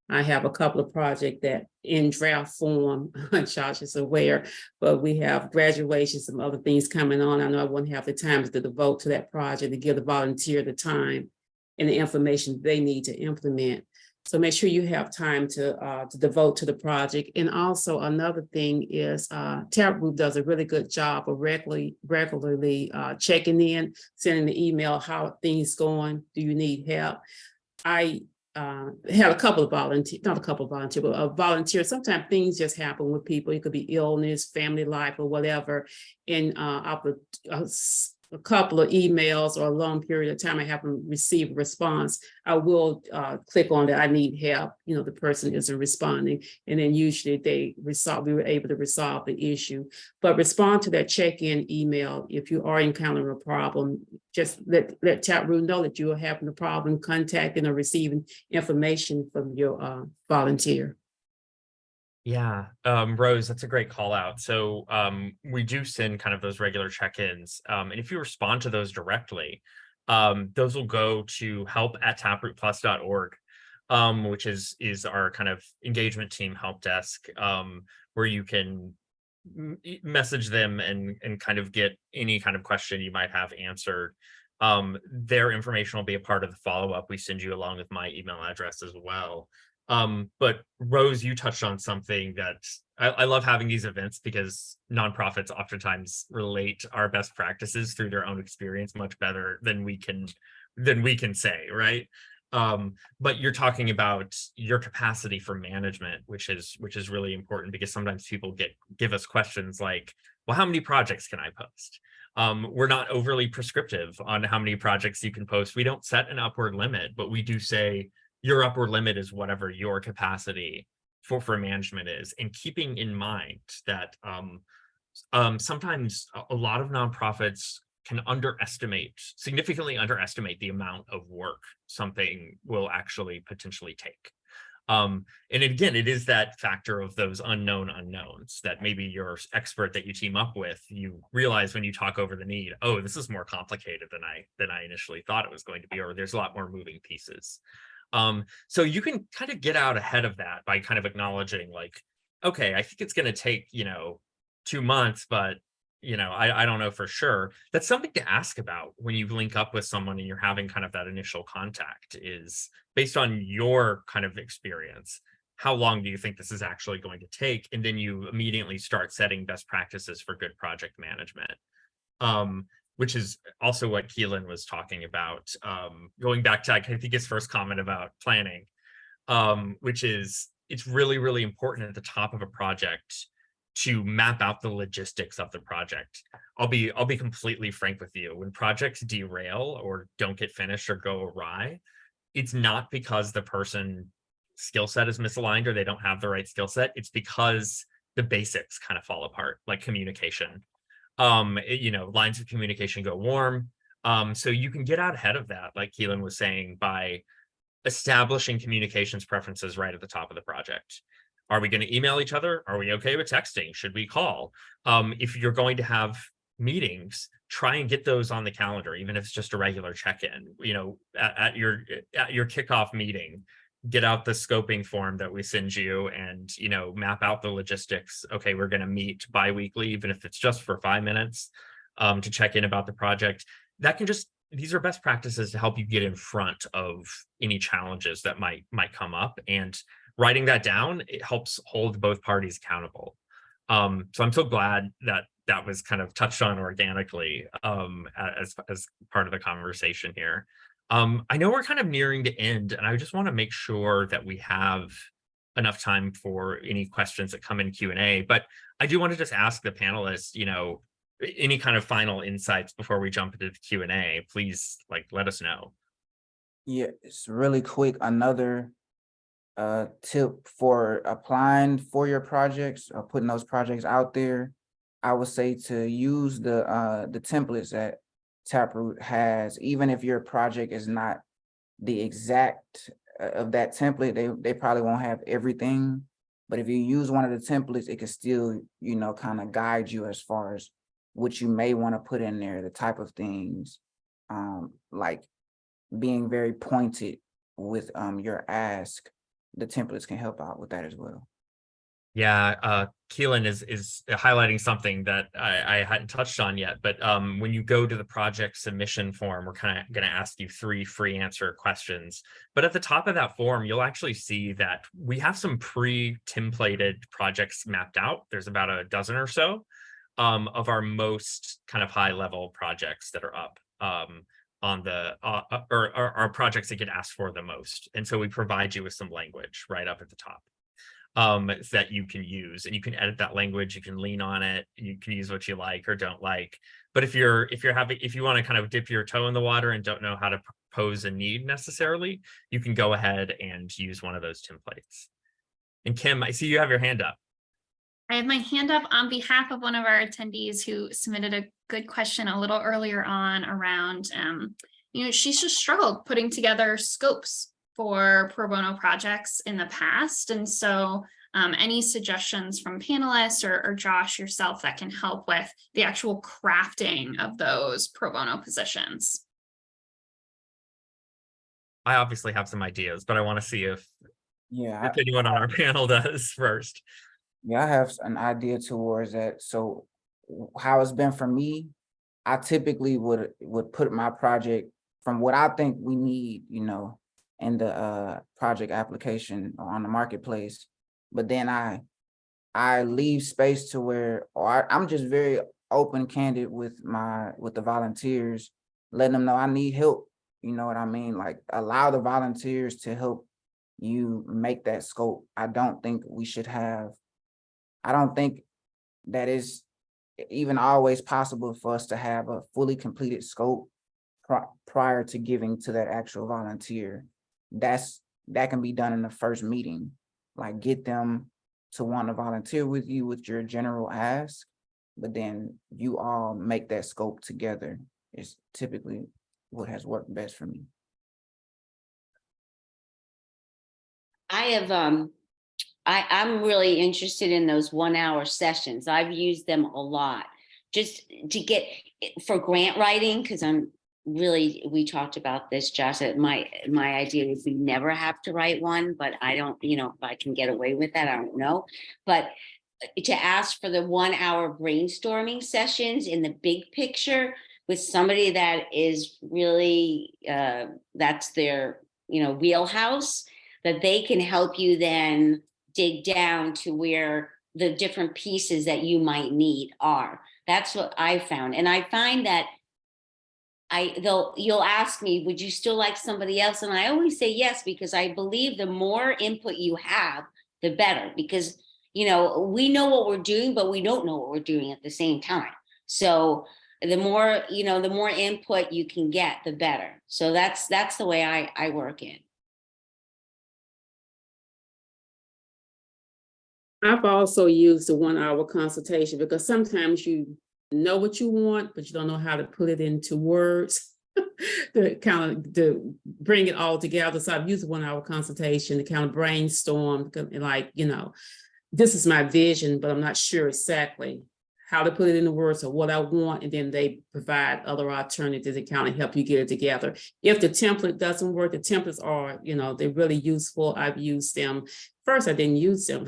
I have a couple of projects that in draft form, Josh is aware, but we have graduations, some other things coming on. I know I won't have the time to devote to that project, to give the volunteer the time and the information they need to implement. So make sure you have time to devote to the project. And also another thing is Taproot does a really good job of regularly checking in, sending the email, how things going, do you need help? I had a couple of volunteers, not a couple of volunteers, but a volunteer. Sometimes things just happen with people. It could be illness, family life, or whatever. And a couple of emails or a long period of time, I haven't received a response, I will click on that I need help. You know, the person isn't responding. And then usually we were able to resolve the issue. But respond to that check-in email. If you are encountering a problem, just let Taproot know that you are having a problem contacting or receiving information from your volunteer. Yeah, Rose, that's a great call out. So we do send kind of those regular check-ins. And if you respond to those directly, those will go to help@taprootplus.org, which is our kind of engagement team help desk, where you can message them and kind of get any kind of question you might have answered. Their information will be a part of the follow-up we send you along with my email address as well. But Rose, you touched on something that I love having these events because nonprofits oftentimes relate our best practices through their own experience much better than we can say, right? But you're talking about your capacity for management, which is really important because sometimes people give us questions like, well, how many projects can I post? We're not overly prescriptive on how many projects you can post. We don't set an upward limit, but we do say your upward limit is whatever your capacity for management is, and keeping in mind that sometimes a lot of nonprofits can significantly underestimate the amount of work something will actually potentially take. And again, it is that factor of those unknown unknowns that maybe your expert that you team up with, you realize when you talk over the need, oh, this is more complicated than I initially thought it was going to be, or there's a lot more moving pieces. So you can kind of get out ahead of that by kind of acknowledging like, okay, I think it's going to take, 2 months, but I don't know for sure. That's something to ask about when you link up with someone and you're having kind of that initial contact, is based on your kind of experience. How long do you think this is actually going to take? And then you immediately start setting best practices for good project management. Which is also what Keelan was talking about, going back to, I think, his first comment about planning, which is, it's really, really important at the top of a project to map out the logistics of the project. I'll be completely frank with you. When projects derail or don't get finished or go awry, it's not because the person skill set is misaligned or they don't have the right skill set. It's because the basics kind of fall apart, like communication. Lines of communication go warm. So you can get out ahead of that, like Keelan was saying, by establishing communications preferences right at the top of the project. Are we going to email each other? Are we okay with texting? Should we call? If you're going to have meetings, try and get those on the calendar, even if it's just a regular check-in. At your kickoff meeting, get out the scoping form that we send you and map out the logistics. Okay, we're going to meet bi-weekly, even if it's just for 5 minutes, to check in about the project. These are best practices to help you get in front of any challenges that might come up, and writing that down, it helps hold both parties accountable. So I'm so glad that was kind of touched on organically as part of the conversation here. I know we're kind of nearing the end, and I just want to make sure that we have enough time for any questions that come in Q&A, but I do want to just ask the panelists, any kind of final insights before we jump into the Q&A. Please, let us know. Yeah, it's really quick. Another tip for applying for your projects or putting those projects out there, I would say to use the templates that Taproot has. Even if your project is not the exact of that template, they probably won't have everything, but if you use one of the templates, it can still kind of guide you as far as what you may want to put in there, the type of things, like being very pointed with your ask. The templates can help out with that as well. Yeah, Keelan is highlighting something that I hadn't touched on yet, but when you go to the project submission form, we're kind of going to ask you 3 free answer questions. But at the top of that form, you'll actually see that we have some pre-templated projects mapped out. There's about a dozen or so of our most kind of high level projects that are up on the or our projects that get asked for the most. And so we provide you with some language right up at the top that you can use, and you can edit that language. You can lean on it. You can use what you like or don't like. But if you want to kind of dip your toe in the water and don't know how to pose a need necessarily, you can go ahead and use one of those templates. And Kim, I see you have your hand up. I have my hand up on behalf of one of our attendees who submitted a good question a little earlier on around, she's just struggled putting together scopes for pro bono projects in the past. And so any suggestions from panelists or Josh yourself that can help with the actual crafting of those pro bono positions? I obviously have some ideas, but I want to see if anyone on our panel does first. Yeah, I have an idea towards that. So how it's been for me, I typically would put my project from what I think we need, in the project application or on the marketplace. But then I leave space to where, I'm just very open, candid with the volunteers, letting them know I need help. You know what I mean? Like, allow the volunteers to help you make that scope. I don't think that is even always possible for us to have a fully completed scope prior to giving to that actual volunteer. That can be done in the first meeting. Like, get them to want to volunteer with you with your general ask, but then you all make that scope together. Is typically what has worked best for me. I'm really interested in those 1 hour sessions. I've used them a lot just to get for grant writing, because we talked about this, Josh, that my idea would be never have to write one, but I don't, if I can get away with that, I don't know. But to ask for the 1 hour brainstorming sessions in the big picture with somebody that is really, that's their, wheelhouse, that they can help you then dig down to where the different pieces that you might need are. That's what I found. And I find that you'll ask me, would you still like somebody else? And I always say yes, because I believe the more input you have, the better, because you know, we know what we're doing, but we don't know what we're doing at the same time. So the more, you know, the more input you can get, the better. So that's the way I work in. I've also used the 1 hour consultation because sometimes you know what you want, but you don't know how to put it into words to bring it all together. So I've used the 1 hour consultation to kind of brainstorm, like, you know, this is my vision, but I'm not sure exactly how to put it into words or what I want. And then they provide other alternatives that kind of help you get it together. If the template doesn't work, the templates are, you know, they're really useful. I've used them. First, I didn't use them.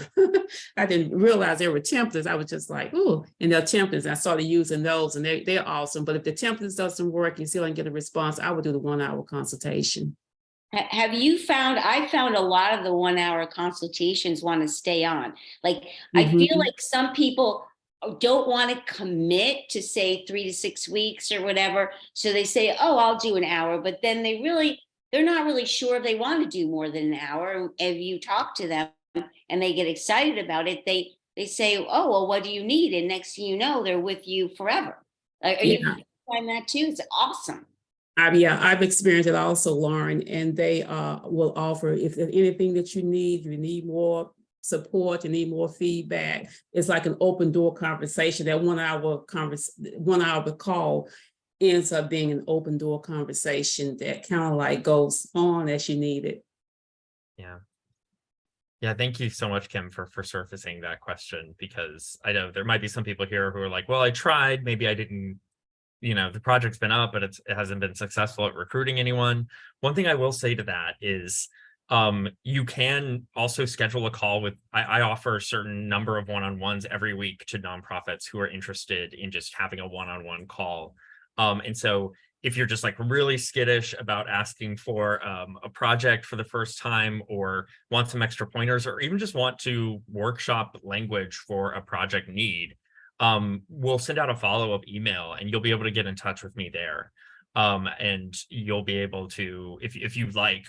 I didn't realize they were templates. I was just like, ooh, and they're templates. I started using those and they're awesome. But if the templates doesn't work, you still don't get a response, I would do the 1 hour consultation. Have you found, I found a lot of the 1 hour consultations want to stay on. Like, I feel like some people don't want to commit to say 3 to 6 weeks or whatever. So they say, oh, I'll do an hour, but then they're not really sure if they want to do more than an hour. If you talk to them and they get excited about it, they say, oh, well, what do you need? And next thing you know, they're with you forever. Are you find that too? It's awesome. I've experienced it also, Lauren, and they will offer, if there's anything that you need more support, you need more feedback. It's like an open door conversation. That 1 hour 1 hour call ends up being an open door conversation that kind of like goes on as you need it. Yeah, thank you so much, Kim, for surfacing that question, because I know there might be some people here who are like, well, I tried, maybe I didn't, you know, the project's been up, but it hasn't been successful at recruiting anyone. One thing I will say to that is you can also schedule a call with, I offer a certain number of one-on-ones every week to nonprofits who are interested in just having a one-on-one call. And so if you're just like really skittish about asking for a project for the first time, or want some extra pointers, or even just want to workshop language for a project need, we'll send out a follow-up email and you'll be able to get in touch with me there. And you'll be able to, if you'd like,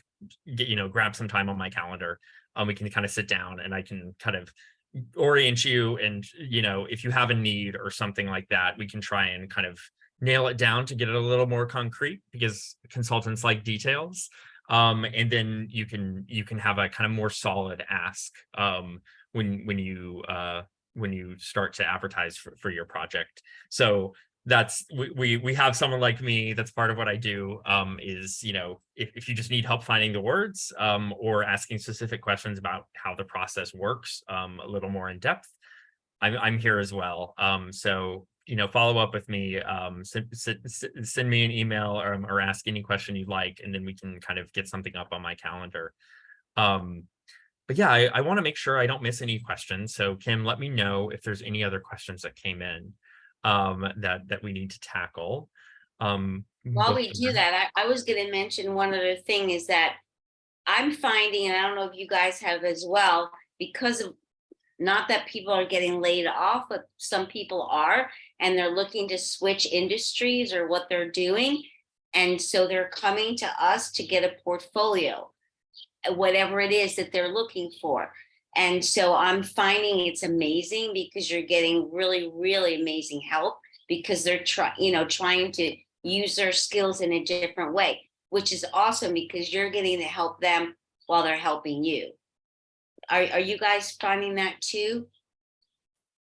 grab some time on my calendar. We can kind of sit down and I can kind of orient you, and if you have a need or something like that, we can try and kind of nail it down to get it a little more concrete, because consultants like details. And then you can have a kind of more solid ask when you start to advertise for your project. So that's, we have someone like me, that's part of what I do, is, if you just need help finding the words, or asking specific questions about how the process works, a little more in depth, I'm here as well. So, follow up with me, send me an email, or ask any question you'd like, and then we can kind of get something up on my calendar. But yeah, I want to make sure I don't miss any questions. So Kim, let me know if there's any other questions that came in that we need to tackle. While we do that, I was going to mention one other thing, is that I'm finding, and I don't know if you guys have as well, because of, not that people are getting laid off, but some people are, and they're looking to switch industries or what they're doing. And so they're coming to us to get a portfolio, whatever it is that they're looking for. And so I'm finding it's amazing, because you're getting really, really amazing help, because they're trying to use their skills in a different way, which is awesome, because you're getting to help them while they're helping you. Are you guys finding that too?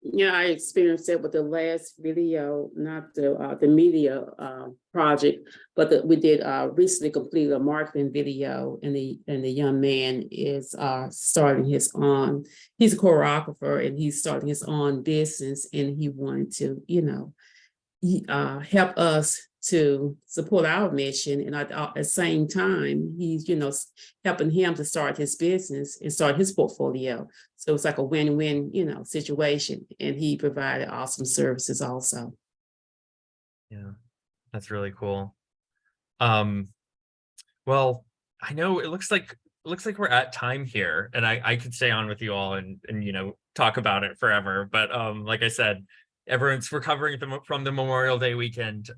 Yeah, I experienced it with the last video, not the media project, but we did recently completed a marketing video, and the young man is starting his own. He's a choreographer, and he's starting his own business, and he wanted to, help us to support our mission, and at the same time, he's helping him to start his business and start his portfolio. So it's like a win-win, situation, and he provided awesome services also. Yeah, that's really cool. Well, I know it looks like we're at time here, and I could stay on with you all and talk about it forever, but like I said, everyone's recovering from the Memorial Day weekend.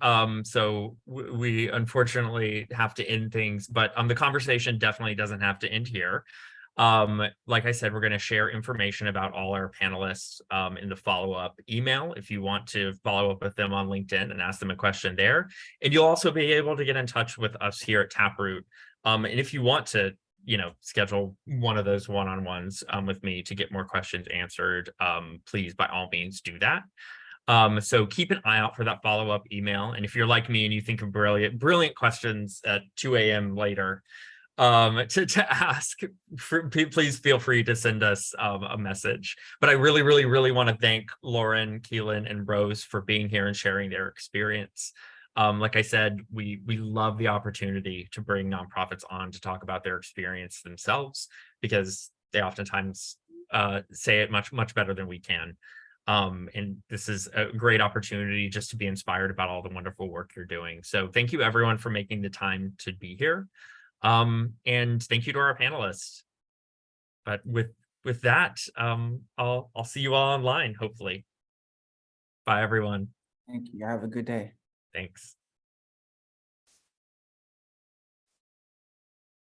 So we unfortunately have to end things, but the conversation definitely doesn't have to end here. Like I said, we're going to share information about all our panelists in the follow-up email if you want to follow up with them on LinkedIn and ask them a question there. And you'll also be able to get in touch with us here at Taproot. And if you want to, schedule one of those one-on-ones with me to get more questions answered, please, by all means, do that. So keep an eye out for that follow-up email. And if you're like me and you think of brilliant questions at 2 a.m. later, to ask, please feel free to send us a message. But I really, really, really want to thank Lauren, Keelan, and Rose for being here and sharing their experience. Like I said, we love the opportunity to bring nonprofits on to talk about their experience themselves, because they oftentimes say it much, much better than we can. And this is a great opportunity just to be inspired about all the wonderful work you're doing. So thank you everyone for making the time to be here. And thank you to our panelists. But with that, I'll see you all online, hopefully. Bye, everyone. Thank you. Have a good day. Thanks.